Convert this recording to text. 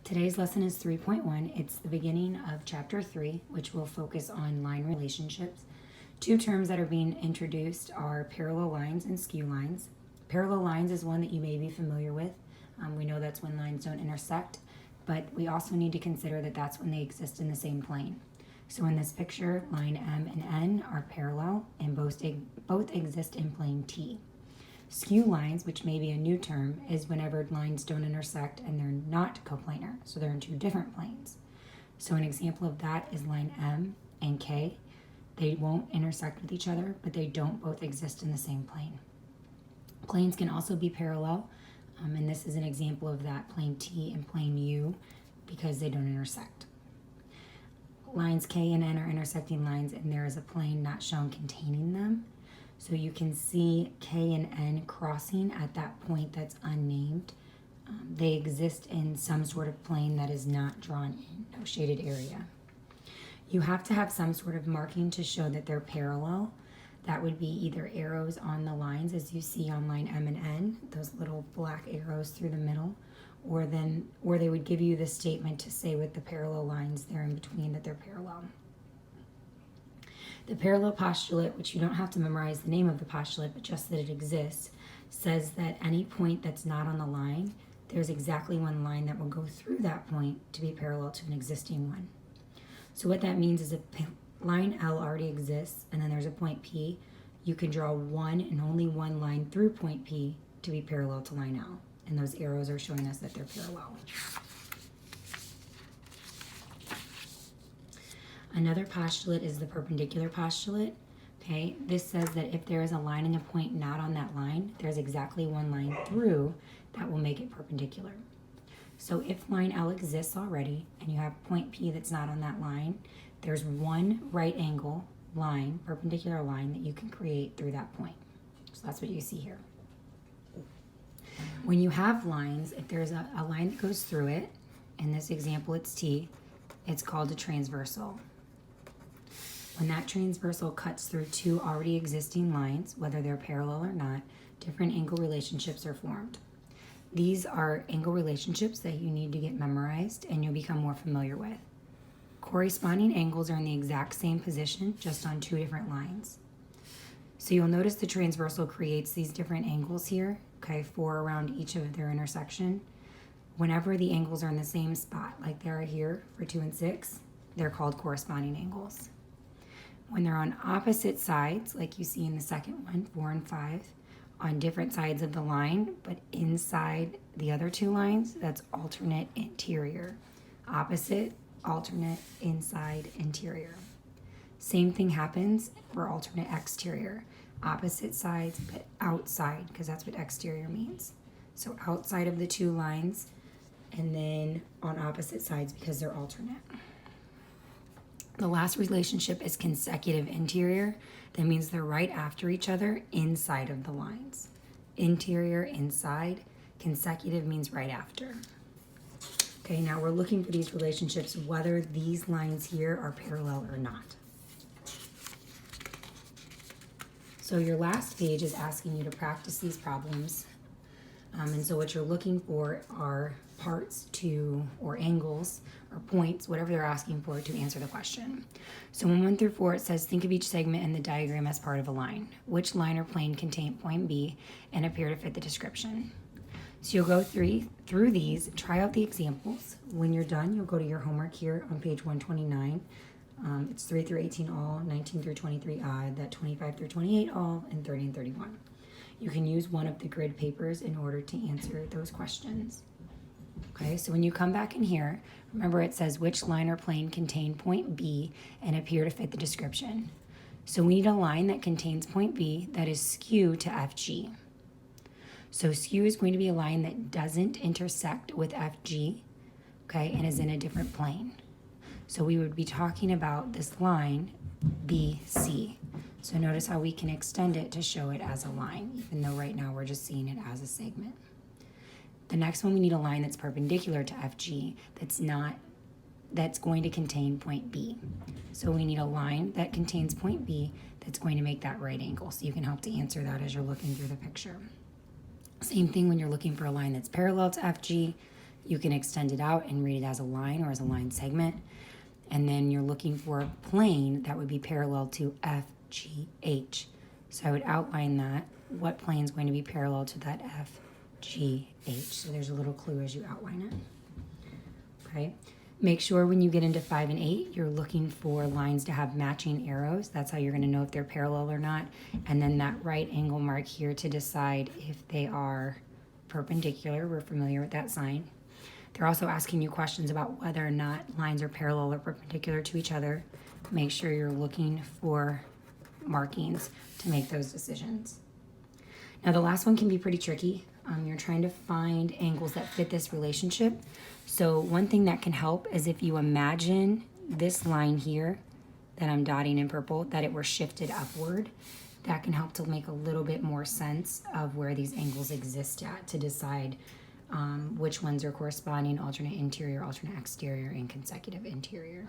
Today's lesson is 3.1. It's the beginning of chapter 3, which will focus on line relationships. Two terms that are being introduced are parallel lines and skew lines. Parallel lines is one that you may be familiar with. We know that's when lines don't intersect, but we also need to consider that that's when they exist in the same plane. So in this picture, line M and N are parallel and both exist in plane T. Skew lines, which may be a new term, is whenever lines don't intersect and they're not coplanar, so they're in two different planes. So an example of that is line M and K. They won't intersect with each other, but they don't both exist in the same plane. Planes can also be parallel, and this is an example of that, plane T and plane U, because they don't intersect. Lines K and N are intersecting lines, and there is a plane not shown containing them. So you can see K and N crossing at that point that's unnamed. They exist in some sort of plane that is not drawn in, no shaded area. You have to have some sort of marking to show that they're parallel. That would be either arrows on the lines, as you see on line M and N, those little black arrows through the middle, or they would give you the statement to say with the parallel lines there in between that they're parallel. The parallel postulate, which you don't have to memorize the name of the postulate, but just that it exists, says that any point that's not on the line, there's exactly one line that will go through that point to be parallel to an existing one. So what that means is if line L already exists and then there's a point P, you can draw one and only one line through point P to be parallel to line L. And those arrows are showing us that they're parallel. Another postulate is the perpendicular postulate. Okay, this says that if there is a line and a point not on that line, there's exactly one line through that will make it perpendicular. So if line L exists already and you have point P that's not on that line, there's one right angle line, perpendicular line, that you can create through that point. So that's what you see here. When you have lines, if there's a line that goes through it, in this example it's T, it's called a transversal. When that transversal cuts through two already existing lines, whether they're parallel or not, different angle relationships are formed. These are angle relationships that you need to get memorized and you'll become more familiar with. Corresponding angles are in the exact same position, just on two different lines. So you'll notice the transversal creates these different angles here, okay, 4 around each of their intersection. Whenever the angles are in the same spot, like they are here for 2 and 6, they're called corresponding angles. When they're on opposite sides, like you see in the second one, 4 and 5, on different sides of the line, but inside the other two lines, that's alternate interior. Opposite, alternate, inside, interior. Same thing happens for alternate exterior. Opposite sides, but outside, because that's what exterior means. So outside of the two lines, and then on opposite sides because they're alternate. The last relationship is consecutive interior. That means they're right after each other inside of the lines. Interior, inside. Consecutive means right after. Okay, now we're looking for these relationships, whether these lines here are parallel or not. So your last page is asking you to practice these problems. And so what you're looking for are parts to, or angles, or points, whatever they're asking for to answer the question. So in 1 through 4, it says, think of each segment in the diagram as part of a line. Which line or plane contain point B and appear to fit the description? So you'll go through these, try out the examples. When you're done, you'll go to your homework here on page 129. It's 3 through 18 all, 19 through 23 odd, that 25 through 28 all, and 30 and 31. You can use one of the grid papers in order to answer those questions. Okay, so when you come back in here, remember it says which line or plane contain point B and appear to fit the description. So we need a line that contains point B that is skew to FG. So skew is going to be a line that doesn't intersect with FG, okay, and is in a different plane. So we would be talking about this line BC. So notice how we can extend it to show it as a line, even though right now we're just seeing it as a segment. The next one, we need a line that's perpendicular to FG that's going to contain point B. So we need a line that contains point B that's going to make that right angle. So you can help to answer that as you're looking through the picture. Same thing when you're looking for a line that's parallel to FG. You can extend it out and read it as a line or as a line segment. And then you're looking for a plane that would be parallel to FGH. So I would outline that, what plane is going to be parallel to that FGH. So there's a little clue as you outline it. Okay. Make sure when you get into 5 and 8, you're looking for lines to have matching arrows. That's how you're going to know if they're parallel or not. And then that right angle mark here to decide if they are perpendicular. We're familiar with that sign. They're also asking you questions about whether or not lines are parallel or perpendicular to each other. Make sure you're looking for markings to make those decisions. Now the last one can be pretty tricky. You're trying to find angles that fit this relationship. So one thing that can help is if you imagine this line here that I'm dotting in purple, that it were shifted upward. That can help to make a little bit more sense of where these angles exist at to decide which ones are corresponding, alternate interior, alternate exterior, and consecutive interior.